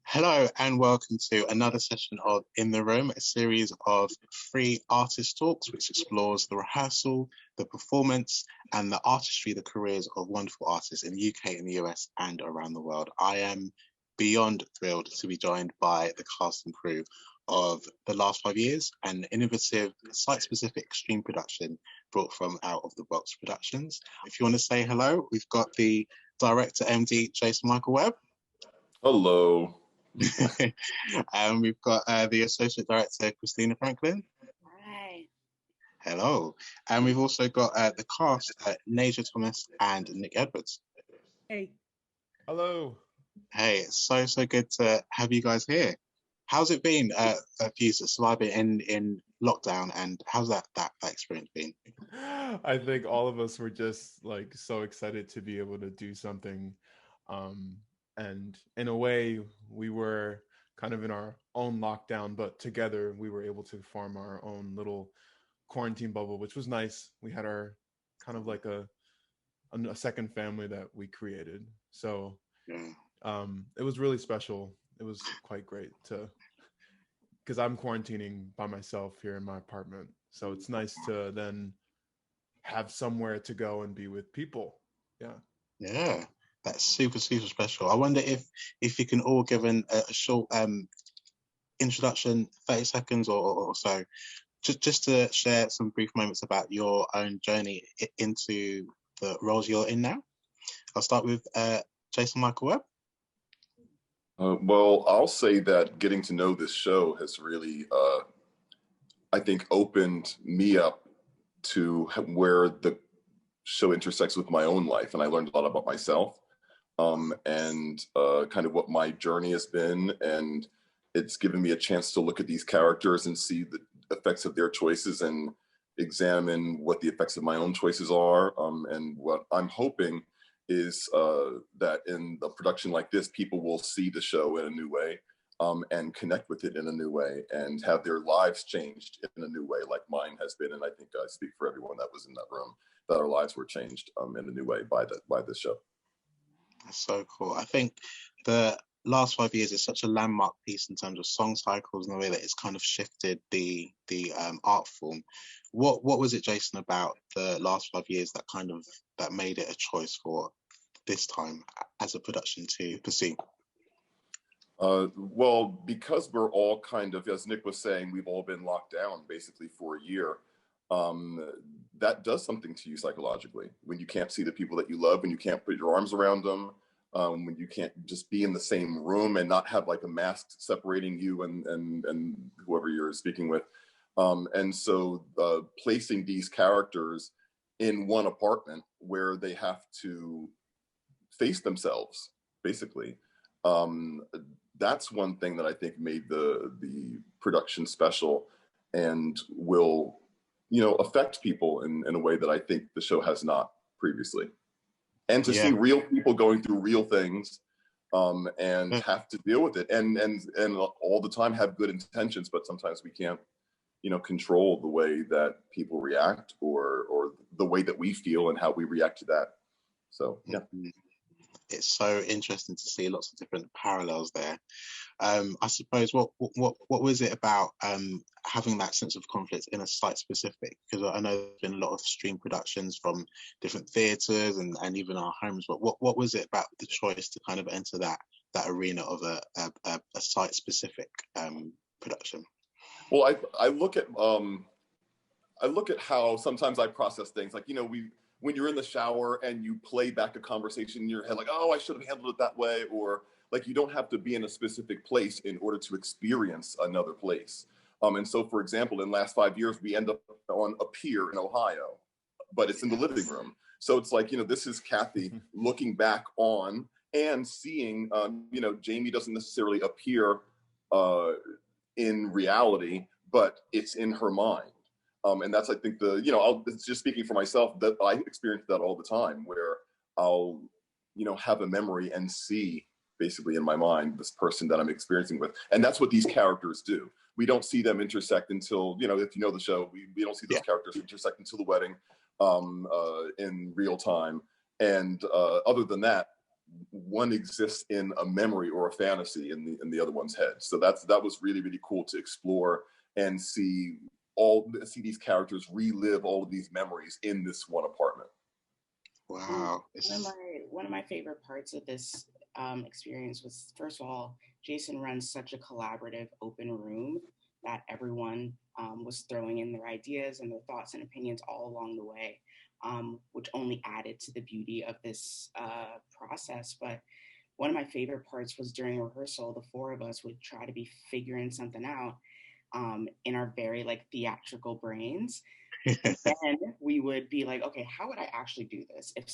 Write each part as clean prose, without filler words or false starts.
Hello and welcome to another session of In the Room, a series of free artist talks which explores the rehearsal, the performance, and the artistry, the careers of wonderful artists in the UK, in the US, and around the world. I am beyond thrilled to be joined by the cast and crew of The Last 5 Years, an innovative, site-specific extreme production brought from Out of the Box Productions. If you want to say hello, we've got the director MD Jason Michael Webb. Hello. And we've got the Associate Director Christina Franklin. Hi. Hello. And we've also got the cast, Nasia Thomas and Nick Edwards. Hey. Hello. Hey, it's so good to have you guys here. How's it been for you surviving in lockdown, and how's that experience been? I think all of us were just like so excited to be able to do something. And in a way, we were kind of in our own lockdown, but together we were able to form our own little quarantine bubble, which was nice. We had our kind of like a second family that we created. So it was really special. It was quite great because I'm quarantining by myself here in my apartment. So it's nice to then have somewhere to go and be with people. Yeah. That's super special. I wonder if you can all give a short introduction, 30 seconds or so, just to share some brief moments about your own journey into the roles you're in now. I'll start with Jason Michael Webb. Well, I'll say that getting to know this show has really, I think, opened me up to where the show intersects with my own life, and I learned a lot about myself. And kind of what my journey has been, and it's given me a chance to look at these characters and see the effects of their choices and examine what the effects of my own choices are. And what I'm hoping is that in a production like this, people will see the show in a new way and connect with it in a new way and have their lives changed in a new way, like mine has been. And I think I speak for everyone that was in that room, that our lives were changed in a new way by this show. That's so cool. I think the last 5 years is such a landmark piece in terms of song cycles and the way that it's kind of shifted the art form. What was it, Jason, about the last 5 years that made it a choice for this time as a production to pursue? Well, because we're all kind of, as Nick was saying, we've all been locked down basically for a year. That does something to you psychologically when you can't see the people that you love, when you can't put your arms around them, when you can't just be in the same room and not have like a mask separating you and whoever you're speaking with. And so placing these characters in one apartment where they have to face themselves, basically. That's one thing that I think made the production special and will affect people in a way that I think the show has not previously. And to see real people going through real things and have to deal with it and all the time have good intentions, but sometimes we can't, control the way that people react or the way that we feel and how we react to that. So, yeah. It's so interesting to see lots of different parallels there. I suppose what was it about having that sense of conflict in a site specific? Because I know there's been a lot of stream productions from different theatres and even our homes. But what was it about the choice to kind of enter that arena of a site specific production? Well, I look at how sometimes I process things like when you're in the shower and you play back a conversation in your head, like, oh, I should have handled it that way, or like you don't have to be in a specific place in order to experience another place. And so, for example, in the last 5 years, we end up on a pier in Ohio, but it's in the living room. So it's like, this is Kathy looking back on and seeing, Jamie doesn't necessarily appear in reality, but it's in her mind. And that's, I think, it's just speaking for myself, that I experience that all the time, where I'll, have a memory and see basically in my mind this person that I'm experiencing with. And that's what these characters do. We don't see them intersect until, if you know the show, we don't see those characters intersect until the wedding in real time. And other than that, one exists in a memory or a fantasy in the other one's head. So that was really, really cool to explore and see these characters relive all of these memories in this one apartment. Wow. One of my favorite parts of this experience was, first of all, Jason runs such a collaborative, open room that everyone was throwing in their ideas and their thoughts and opinions all along the way, which only added to the beauty of this process. But one of my favorite parts was during rehearsal, the four of us would try to be figuring something out in our very like theatrical brains. Then we would be like, okay, how would I actually do this? If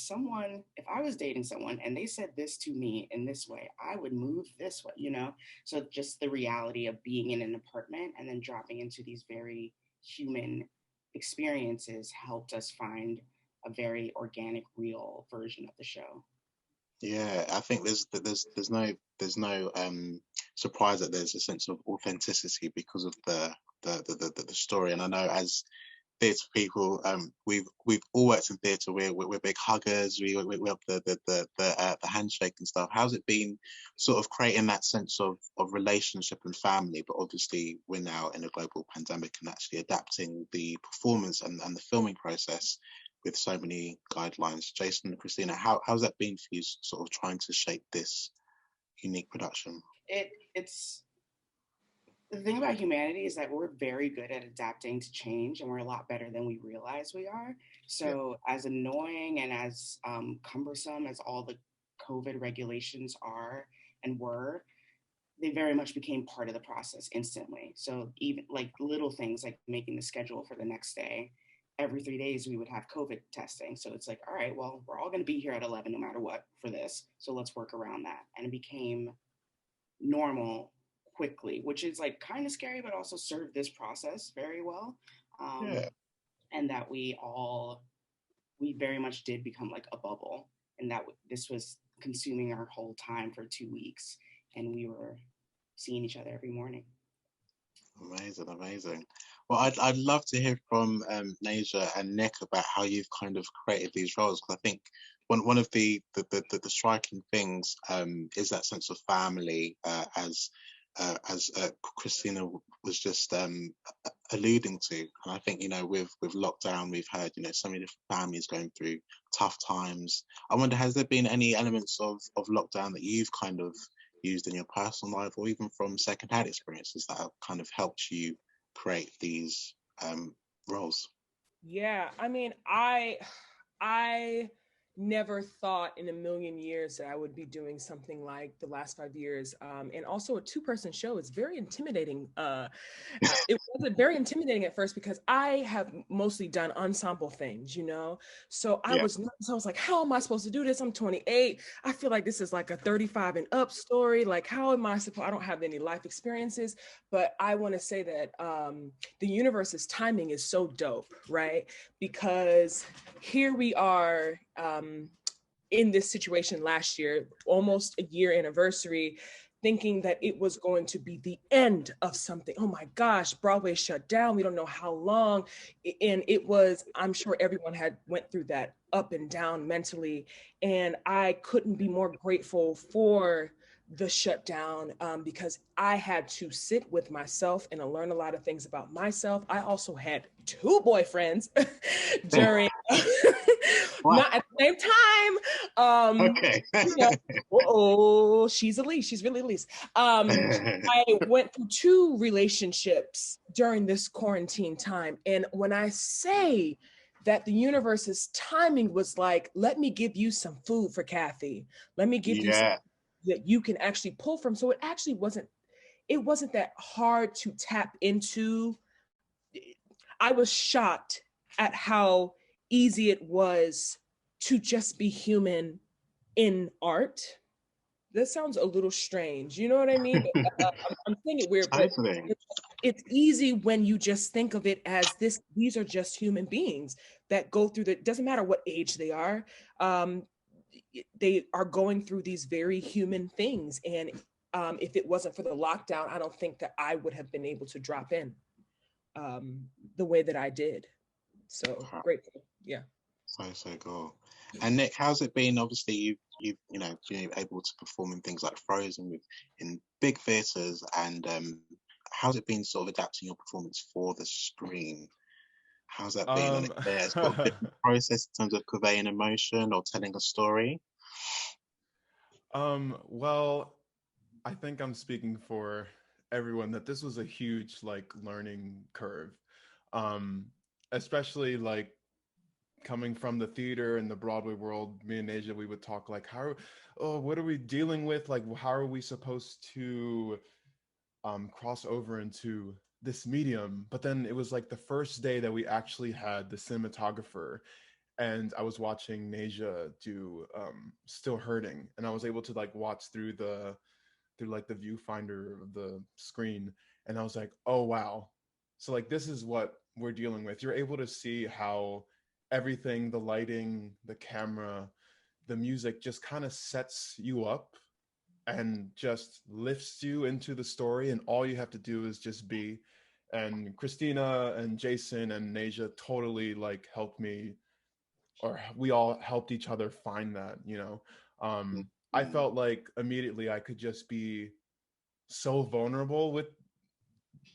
I was dating someone and they said this to me in this way, I would move this way, you know? So just the reality of being in an apartment and then dropping into these very human experiences helped us find a very organic, real version of the show. Yeah, I think there's no surprise that there's a sense of authenticity because of the story. And I know as theatre people, we've all worked in theatre. We're big huggers. We have the handshake and stuff. How's it been, sort of creating that sense of relationship and family? But obviously, we're now in a global pandemic and actually adapting the performance and the filming process with so many guidelines. Jason and Christina, how's that been for you, sort of trying to shape this unique production? It's the thing about humanity is that we're very good at adapting to change, and we're a lot better than we realize we are. So as annoying and as cumbersome as all the COVID regulations are and were, they very much became part of the process instantly. So even like little things like making the schedule for the next day, every 3 days we would have COVID testing. So it's like, all right, well, we're all going to be here at 11 no matter what for this. So let's work around that. And it became normal quickly, which is like kind of scary, but also served this process very well. And that we very much did become like a bubble, and that this was consuming our whole time for 2 weeks, and we were seeing each other every morning. Amazing. Well, I'd love to hear from Nasia and Nick about how you've kind of created these roles, because I think one of the striking things is that sense of family, as Christina was just alluding to. And I think, you know, with lockdown, we've heard, you know, so many different families going through tough times. I wonder, has there been any elements of lockdown that you've kind of used in your personal life, or even from secondhand experiences, that have kind of helped you create these roles? Yeah, I mean, I never thought in a million years that I would be doing something like the last 5 years. And also a 2-person show is very intimidating. It wasn't very intimidating at first because I have mostly done ensemble things, you know? So I was nervous. I was like, how am I supposed to do this? I'm 28. I feel like this is like a 35 and up story. Like, how am I supposed, I don't have any life experiences, but I want to say that the universe's timing is so dope, right? Because here we are, in this situation last year, almost a year anniversary, thinking that it was going to be the end of something. Oh my gosh, Broadway shut down. We don't know how long. And it was, I'm sure everyone had went through that up and down mentally. And I couldn't be more grateful for the shutdown because I had to sit with myself and learn a lot of things about myself. I also had 2 boyfriends during, not at the same time. Okay. You know, oh, she's Elise. She's really Elise. I went through 2 relationships during this quarantine time. And when I say that the universe's timing was like, let me give you some food for Kathy. Let me give you some that you can actually pull from. So it actually wasn't that hard to tap into. I was shocked at how easy it was to just be human in art. That sounds a little strange, you know what I mean? I'm saying it weird, but it's easy when you just think of it as these are just human beings that go through it doesn't matter what age they are. They are going through these very human things. And if it wasn't for the lockdown, I don't think that I would have been able to drop in the way that I did. So grateful. Yeah. So cool. And Nick, how's it been? Obviously, you've been able to perform in things like Frozen in big theatres, and how's it been sort of adapting your performance for the screen? How's that been? And it's got a different process in terms of conveying emotion or telling a story. Well, I think I'm speaking for everyone that this was a huge learning curve, especially coming from the theater and the Broadway world. Me and Nasia, we would talk what are we dealing with? How are we supposed to cross over into this medium? But then it was the first day that we actually had the cinematographer, and I was watching Nasia do Still Hurting, and I was able to watch through the viewfinder of the screen, and I was like, oh wow. So this is what we're dealing with. You're able to see how everything, the lighting, the camera, the music just kind of sets you up and just lifts you into the story, and all you have to do is just be. And Christina and Jason and Nasia totally helped me, or we all helped each other find that, I felt immediately I could just be so vulnerable with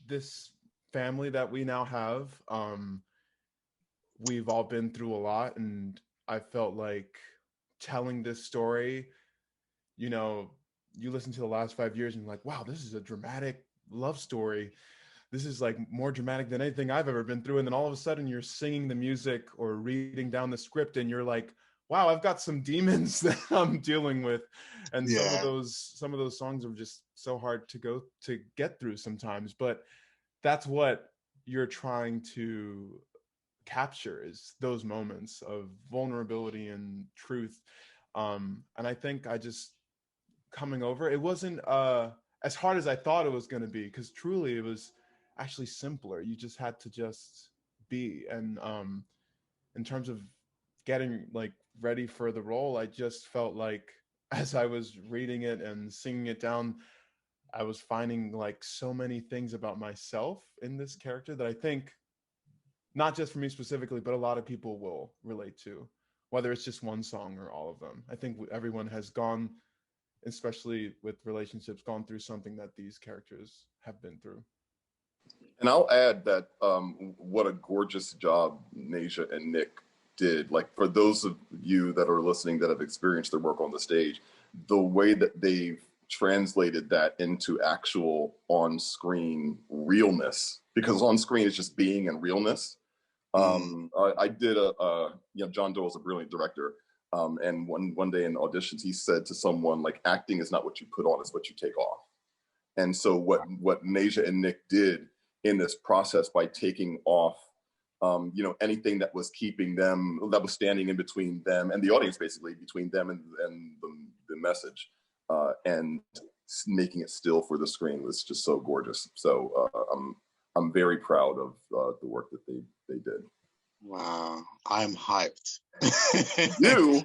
this family that we now have. We've all been through a lot, and I felt telling this story, you listen to the last 5 years and you're like, wow, this is a dramatic love story. This is more dramatic than anything I've ever been through. And then all of a sudden you're singing the music or reading down the script, and you're like, wow, I've got some demons that I'm dealing with. And some of those songs are just so hard to get through sometimes. But that's what you're trying to capture, is those moments of vulnerability and truth. And I think I just coming over, it wasn't as hard as I thought it was going to be, because truly it was actually simpler. You just had to just be. And in terms of getting ready for the role, I just felt as I was reading it and singing it down, I was finding so many things about myself in this character that I think, not just for me specifically, but a lot of people will relate to, whether it's just one song or all of them. I think everyone has gone, especially with relationships, gone through something that these characters have been through. And I'll add that what a gorgeous job Nasia and Nick did. For those of you that are listening that have experienced their work on the stage, the way that they've translated that into actual on-screen realness, because on screen it's just being and realness. I did John Doyle's a brilliant director. And one day in auditions, he said to someone, acting is not what you put on, it's what you take off. And so what Nasia and Nick did in this process, by taking off, anything that was keeping them, that was standing in between them and the audience, basically between them and the message, and making it still for the screen, was just so gorgeous. So I'm very proud of the work that they did. Wow, I'm hyped. You.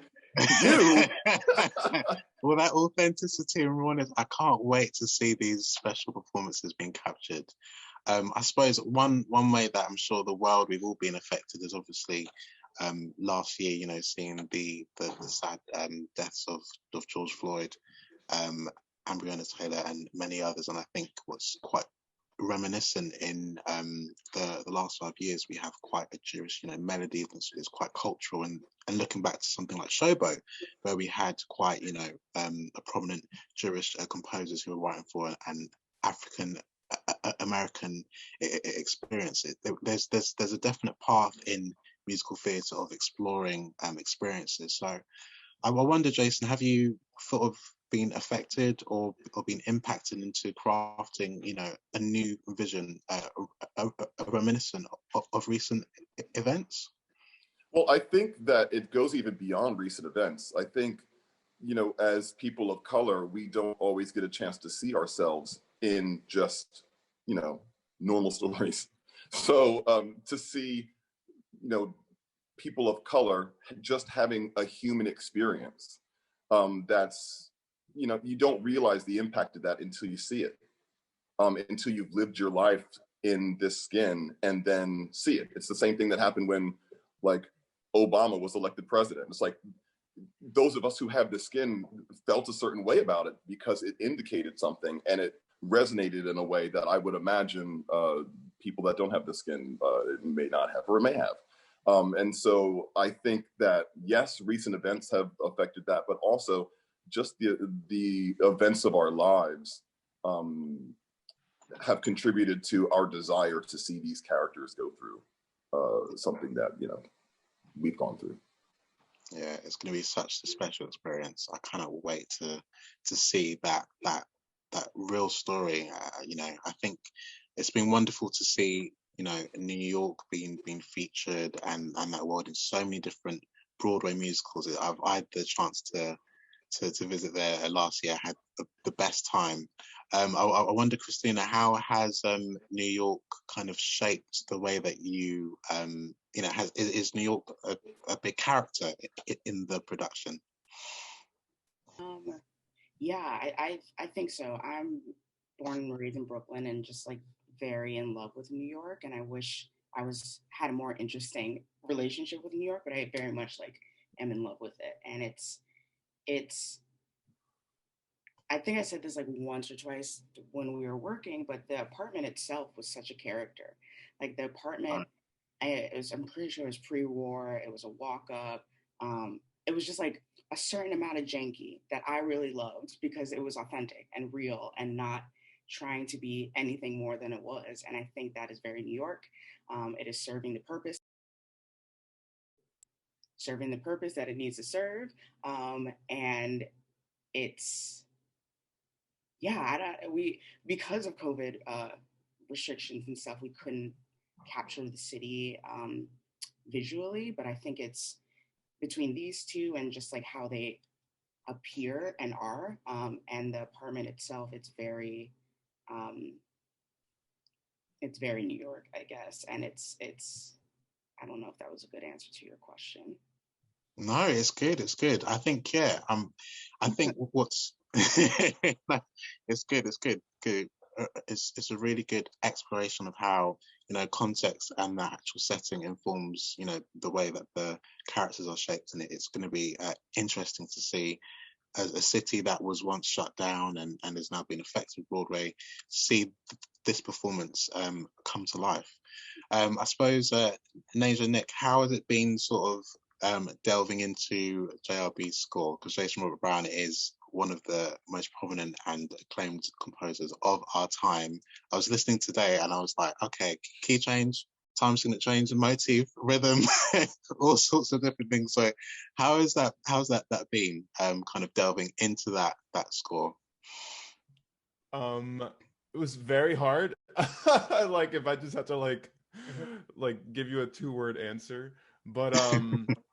Well, that authenticity and rawness, I can't wait to see these special performances being captured. I suppose one way that I'm sure the world, we've all been affected, is obviously last year, seeing the sad deaths of George Floyd, Breonna Taylor, and many others. And I think what's quite reminiscent in the last 5 years, we have quite a Jewish melody that's quite cultural, and looking back to something like Showboat, where we had quite a prominent Jewish composers who were writing for an African American experience. There's a definite path in musical theatre of exploring experiences. So I wonder, Jason, have you sort of been affected or been impacted into crafting, a new vision, a reminiscent of recent events? Well, I think that it goes even beyond recent events. I think, as people of color, we don't always get a chance to see ourselves in just, normal stories. So to see, people of color just having a human experience, that's, you don't realize the impact of that until you see it, until you've lived your life in this skin and then see it. It's the same thing that happened when Obama was elected president. It's those of us who have the skin felt a certain way about it because it indicated something and it resonated in a way that I would imagine people that don't have the skin may not have or may have. And so I think that, yes, recent events have affected that, but also just the events of our lives have contributed to our desire to see these characters go through something that, you know, we've gone through. Yeah, it's going to be such a special experience. I cannot wait to see that real story. You know, I think it's been wonderful to see, you know, New York being featured and that world in so many different Broadway musicals. I had the chance to visit there last year. I had the best time. I wonder, Christina, how has New York kind of shaped the way that you you know, is New York a big character in the production? Yeah, I think so. I'm born and raised in Brooklyn and just like very in love with New York, and I wish I had a more interesting relationship with New York, but I very much like am in love with it. And it's I think I said this like once or twice when we were working, but the apartment itself was such a character. Like the apartment, I'm pretty sure it was pre-war. It was a walk-up. It was just like a certain amount of janky that I really loved because it was authentic and real and not trying to be anything more than it was. And I think that is very New York. It is serving the purpose that it needs to serve. And it's, yeah, because of COVID restrictions and stuff, we couldn't capture the city visually, but I think it's between these two and just like how they appear and are, and the apartment itself, it's very New York, I guess, and it's I don't know if that was a good answer to your question. No, it's good. It's good. I think, yeah. I think what's it's good. It's good. Good. It's a really good exploration of how, you know, context and the actual setting informs, you know, the way that the characters are shaped, and it's going to be interesting to see a city that was once shut down and has now been affected with Broadway, see this performance come to life. I suppose, Nasia, Nick, how has it been sort of delving into JRB's score? Because Jason Robert Brown is one of the most prominent and acclaimed composers of our time. I was listening today and I was like, okay, key change, time's going to change, the motif, rhythm, all sorts of different things. So how's that been, kind of delving into that score? It was very hard. Like, if I just had to like give you a 2-word answer, but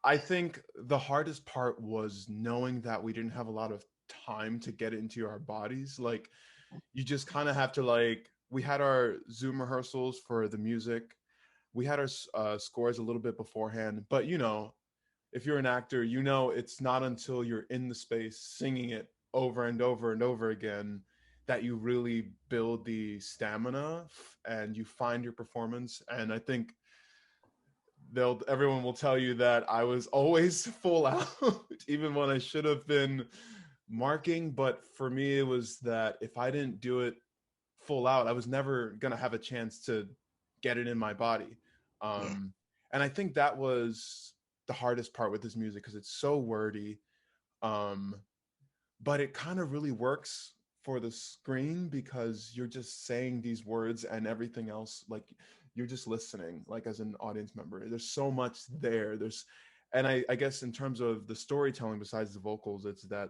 I think the hardest part was knowing that we didn't have a lot of time to get into our bodies. Like, you just kind of have to, like, we had our Zoom rehearsals for the music, we had our scores a little bit beforehand, but you know, if you're an actor, you know, it's not until you're in the space singing it over and over and over again that you really build the stamina and you find your performance. And I think everyone will tell you that I was always full out, even when I should have been marking. But for me, it was that if I didn't do it full out, I was never going to have a chance to get it in my body. And I think that was the hardest part with this music, because it's so wordy. But it kind of really works for the screen because you're just saying these words and everything else, like, you're just listening, like, as an audience member. There's so much there. And I guess in terms of the storytelling, besides the vocals, it's that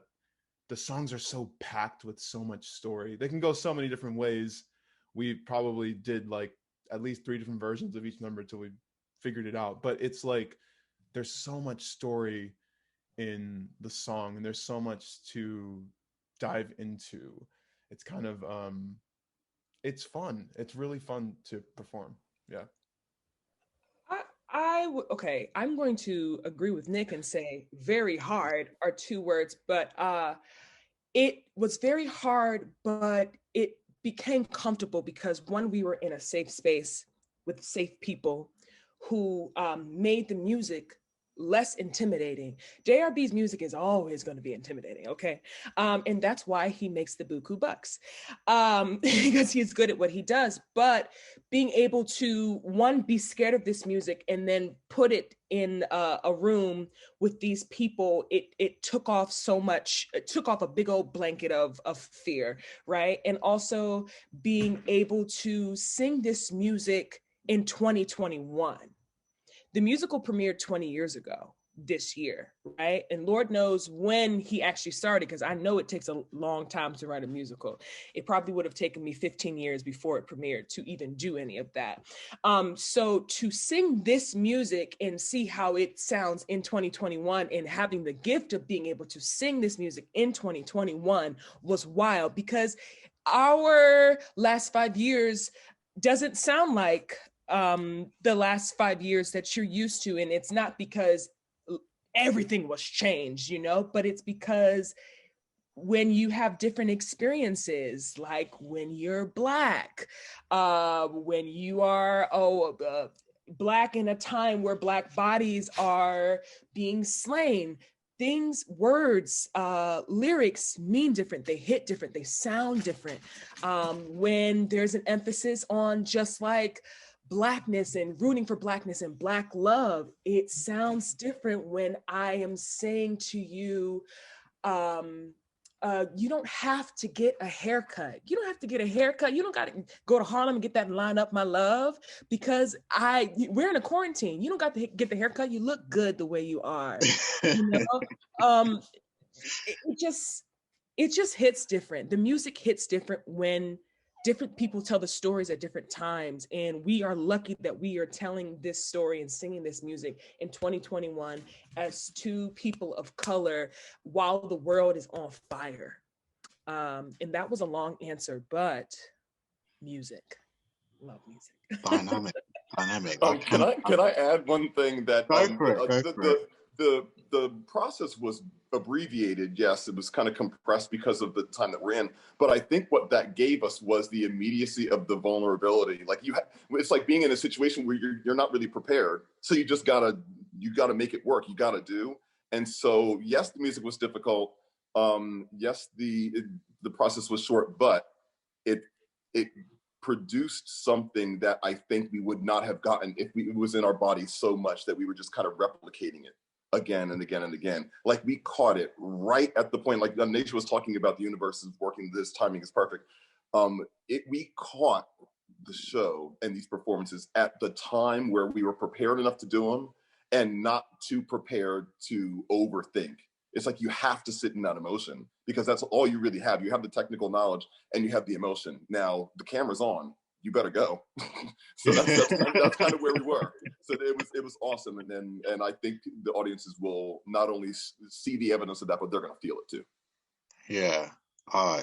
the songs are so packed with so much story. They can go so many different ways. We probably did like at least 3 different versions of each number until we figured it out. But it's like, there's so much story in the song and there's so much to dive into. It's kind of, it's fun. It's really fun to perform. Yeah. Okay, I'm going to agree with Nick and say very hard are 2 words, but it was very hard, but it became comfortable because, one, we were in a safe space with safe people who made the music less intimidating. JRB's music is always going to be intimidating, okay? And that's why he makes the buku bucks, because he's good at what he does. But being able to, one, be scared of this music and then put it in a room with these people, it took off so much, it took off a big old blanket of fear, right? And also being able to sing this music in 2021. The musical premiered 20 years ago this year, right? And Lord knows when he actually started, because I know it takes a long time to write a musical. It probably would have taken me 15 years before it premiered to even do any of that. So to sing this music and see how it sounds in 2021 and having the gift of being able to sing this music in 2021 was wild, because our last 5 years doesn't sound like the last 5 years that you're used to. And it's not because everything was changed, you know, but it's because when you have different experiences, like when you're Black, when you are Black in a time where Black bodies are being slain, things, words, lyrics mean different, they hit different, they sound different. When there's an emphasis on just like Blackness and rooting for Blackness and Black love, it sounds different when I am saying to you, you don't have to get a haircut. You don't have to get a haircut. You don't got to go to Harlem and get that line up, my love, because we're in a quarantine. You don't got to get the haircut. You look good the way you are. You know? It just hits different. The music hits different when different people tell the stories at different times. And we are lucky that we are telling this story and singing this music in 2021 as two people of color while the world is on fire. And that was a long answer, but music, love music. Dynamic. Can I add one thing that the process was abbreviated. Yes, it was kind of compressed because of the time that we're in. But I think what that gave us was the immediacy of the vulnerability. Like it's like being in a situation where you're not really prepared. So you just gotta make it work. You gotta do. And so yes, the music was difficult. Yes, the process was short, but it produced something that I think we would not have gotten if it was in our bodies so much that we were just kind of replicating it again and again and again. Like we caught it right at the point, like Nasia was talking about the universe is working, this timing is perfect. We caught the show and these performances at the time where we were prepared enough to do them and not too prepared to overthink. It's like you have to sit in that emotion because that's all you really have. You have the technical knowledge and you have the emotion. Now the camera's on, you better go. So that's kind of where we were. So it was awesome. And I think the audiences will not only see the evidence of that, but they're going to feel it too. Yeah.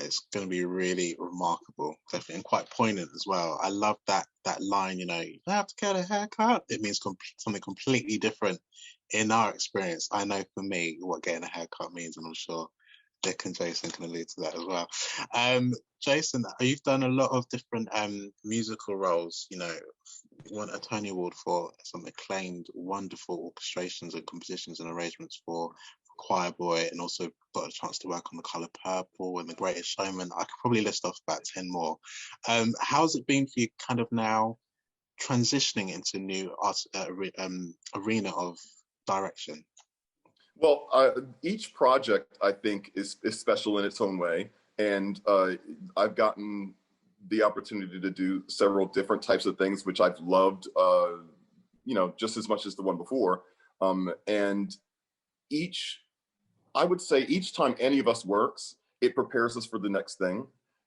It's going to be really remarkable, definitely, and quite poignant as well. I love that line, you know, you don't have to get a haircut. It means something completely different in our experience. I know for me what getting a haircut means, and I'm sure Dick and Jason can allude to that as well. Jason, you've done a lot of different musical roles. You know, you won a Tony Award for some acclaimed, wonderful orchestrations and compositions and arrangements for Choir Boy, and also got a chance to work on The Colour Purple and The Greatest Showman. I could probably list off about 10 more. How's it been for you kind of now transitioning into new art, arena of direction? Well, each project I think is special in its own way. And I've gotten the opportunity to do several different types of things, which I've loved, just as much as the one before. And I would say each time any of us works, it prepares us for the next thing.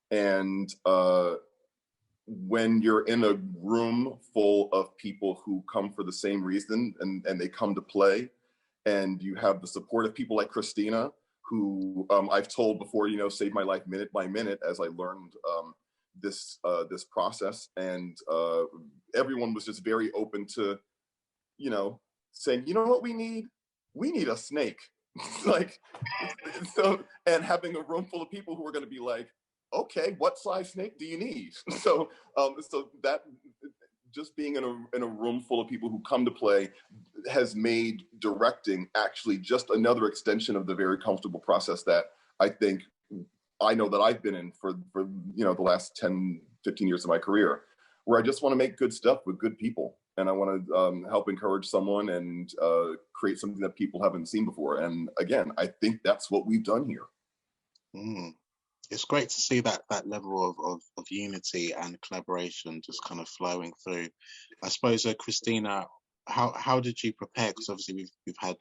And when you're in a room full of people who come for the same reason and they come to play, and you have the support of people like Christina, who I've told before, saved my life minute by minute as I learned this process. And everyone was just very open to, saying, you know what we need? We need a snake. And having a room full of people who are going to be like, okay, what size snake do you need? So that just being in a room full of people who come to play, has made directing actually just another extension of the very comfortable process that I know that I've been in for the last 10, 15 years of my career, where I just want to make good stuff with good people. And I want to help encourage someone and create something that people haven't seen before. And again, I think that's what we've done here. Mm. It's great to see that level of unity and collaboration just kind of flowing through. I suppose, Christina, how did you prepare? Because obviously we've had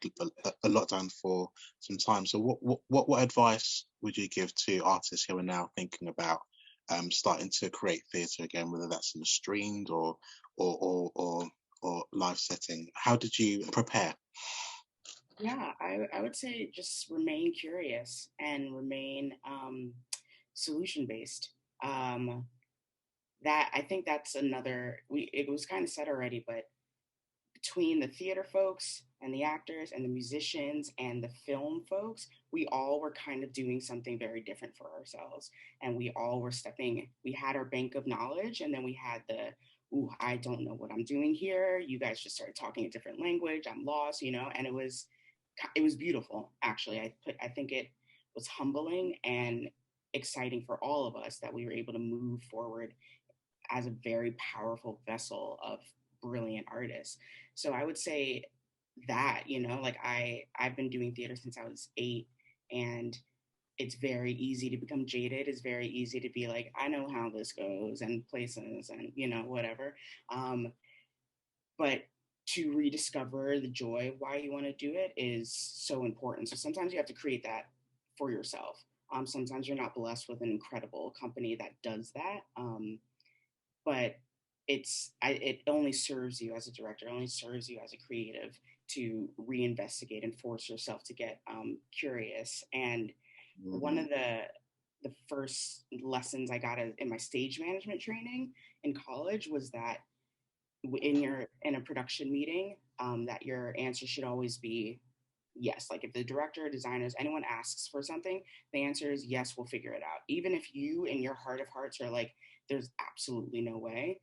a lot done for some time. So what advice would you give to artists who are now thinking about starting to create theatre again, whether that's in a streamed or live setting? How did you prepare? Yeah, I would say just remain curious and remain solution based. That I think that's another. It was kind of said already, but between the theater folks and the actors and the musicians and the film folks, we all were kind of doing something very different for ourselves, and we all were we had our bank of knowledge, and then we had ooh, I don't know what I'm doing here. You guys just started talking a different language. I'm lost, and it was beautiful, actually. I think it was humbling and exciting for all of us that we were able to move forward as a very powerful vessel of brilliant artists. So I would say that, like I've been doing theater since I was 8, and it's very easy to become jaded. It's very easy to be like, I know how this goes and places and, whatever. But to rediscover the joy of why you want to do it is so important. So sometimes you have to create that for yourself. Sometimes you're not blessed with an incredible company that does that. But it only serves you as a director, it only serves you as a creative to reinvestigate and force yourself to get curious. And one of the first lessons I got in my stage management training in college was that in a production meeting, that your answer should always be yes. Like if the director, designers, anyone asks for something, the answer is yes, we'll figure it out. Even if you in your heart of hearts are like, there's absolutely no way,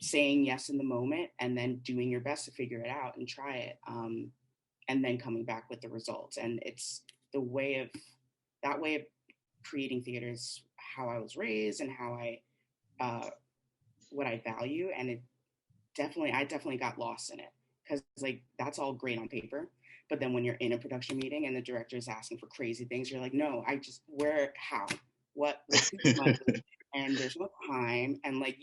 saying yes in the moment and then doing your best to figure it out and try it, and then coming back with the results. And it's that way of creating theater is how I was raised and how what I value. And I definitely got lost in it, because like that's all great on paper, but then when you're in a production meeting and the director is asking for crazy things, you're like, no, how, what and there's no time, and like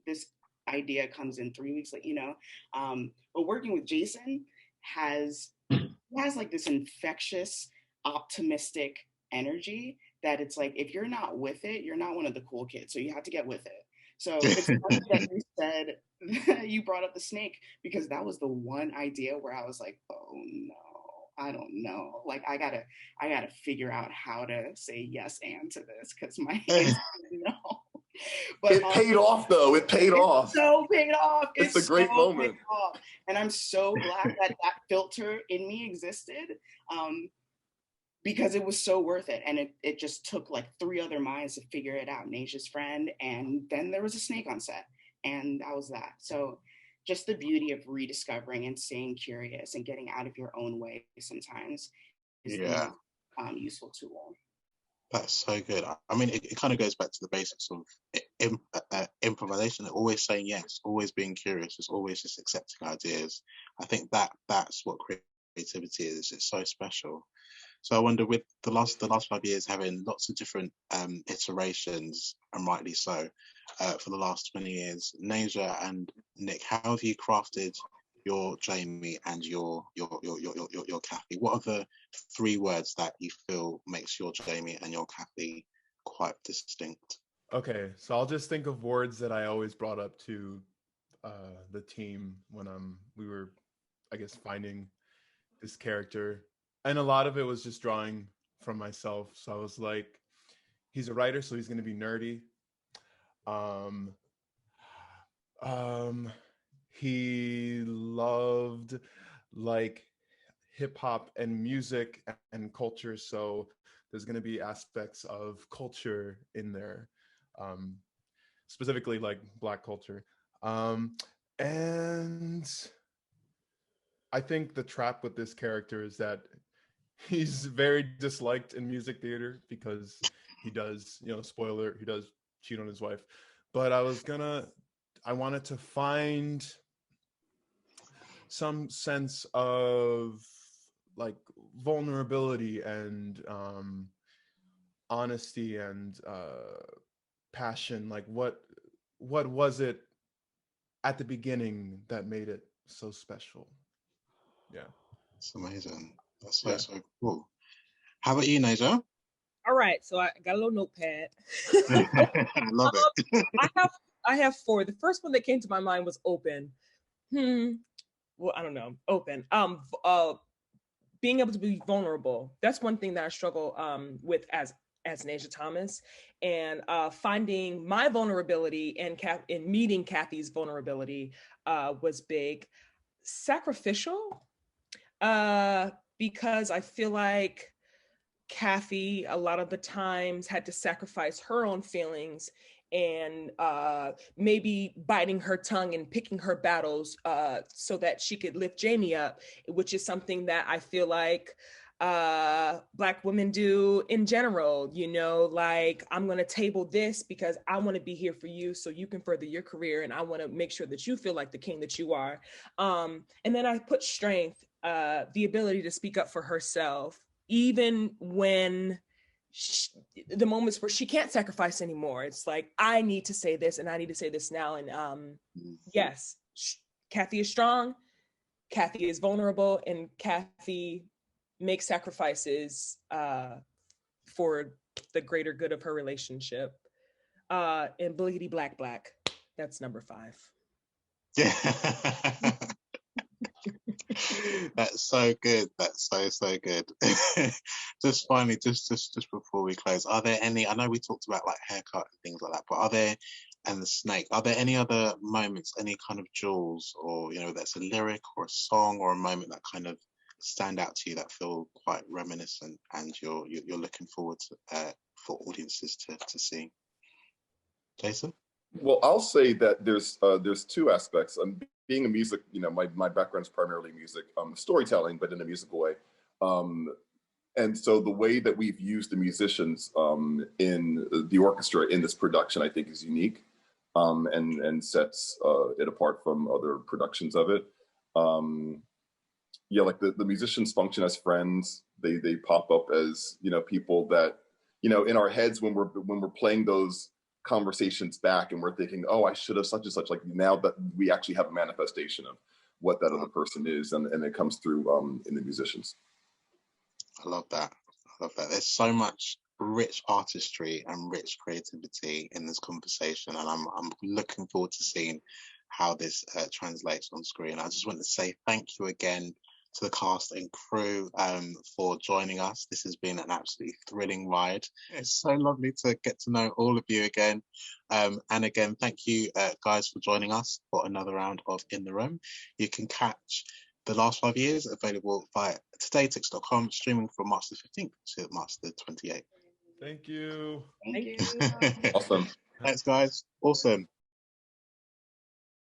this idea comes in 3 weeks, but working with Jason has like this infectious, optimistic energy that it's like, if you're not with it, you're not one of the cool kids, so you have to get with it. So it's funny that you said you brought up the snake, because that was the one idea where I was like, oh no, I don't know. Like I gotta figure out how to say yes and to this, because my hands no. But it paid off though. It paid off. So paid off. It's a great moment. And I'm so glad that filter in me existed. Because it was so worth it. And it just took like 3 other minds to figure it out. Nasia's friend, and then there was a snake on set, and that was that. So just the beauty of rediscovering and staying curious and getting out of your own way sometimes is the useful tool. That's so good. I mean, it kind of goes back to the basics of improvisation. Always saying yes, always being curious, it's always just accepting ideas. I think that's what creativity is. It's so special. So I wonder, with the last 5 years having lots of different iterations, and rightly so, for the last 20 years, Nasia and Nick, how have you crafted your Jamie and your Kathy? What are the 3 words that you feel makes your Jamie and your Kathy quite distinct? Okay, so I'll just think of words that I always brought up to the team when we were, I guess, finding this character. And a lot of it was just drawing from myself. So I was like, he's a writer, so he's going to be nerdy. He loved like hip hop and music and culture. So there's going to be aspects of culture in there, specifically like Black culture. And I think the trap with this character is that he's very disliked in music theater because he does, spoiler, he does cheat on his wife. But I wanted to find some sense of like vulnerability and honesty and passion. Like what was it at the beginning that made it so special? Yeah. It's amazing. That's so cool. How about you, Nasia? All right, so I got a little notepad. I love it. I have 4. The first one that came to my mind was open. Well, I don't know. Open. Being able to be vulnerable. That's one thing that I struggle with as Nasia Thomas, and finding my vulnerability and meeting Kathy's vulnerability was big. Sacrificial, because I feel like Kathy a lot of the times had to sacrifice her own feelings and maybe biting her tongue and picking her battles so that she could lift Jamie up, which is something that I feel like Black women do in general. Like, I'm going to table this because I want to be here for you so you can further your career, and I want to make sure that you feel like the king that you are. And then I put strength, the ability to speak up for herself, even when the moments where she can't sacrifice anymore. It's like, I need to say this and I need to say this now. And yes, Kathy is strong, Kathy is vulnerable, and Kathy makes sacrifices for the greater good of her relationship. And Bliggity Black, that's number 5. Yeah. That's so good. That's so good. Just finally, just before we close, are there any? I know we talked about like haircut and things like that, but and the snake, are there any other moments, any kind of jewels, or that's a lyric or a song or a moment that kind of stand out to you that feel quite reminiscent and you're looking forward to for audiences to see? Jason? Well, I'll say that there's 2 aspects. Being a music, my background is primarily music, storytelling, but in a musical way. And so the way that we've used the musicians in the orchestra in this production, I think, is unique and sets it apart from other productions of it. Like the musicians function as friends. They pop up as people that in our heads when we're playing those conversations back and we're thinking, oh, I should have such and such. Like, now that we actually have a manifestation of what that other person is, and it comes through in the musicians. I love that. There's so much rich artistry and rich creativity in this conversation, and I'm looking forward to seeing how this translates on screen. I just want to say thank you again to the cast and crew for joining us. This has been an absolutely thrilling ride. It's so lovely to get to know all of you again. And again, thank you guys for joining us for another round of In the Room. You can catch the last 5 years available via todaytix.com, streaming from March the 15th to March the 28th. Thank you. Thank you. Awesome. Thanks, guys. Awesome.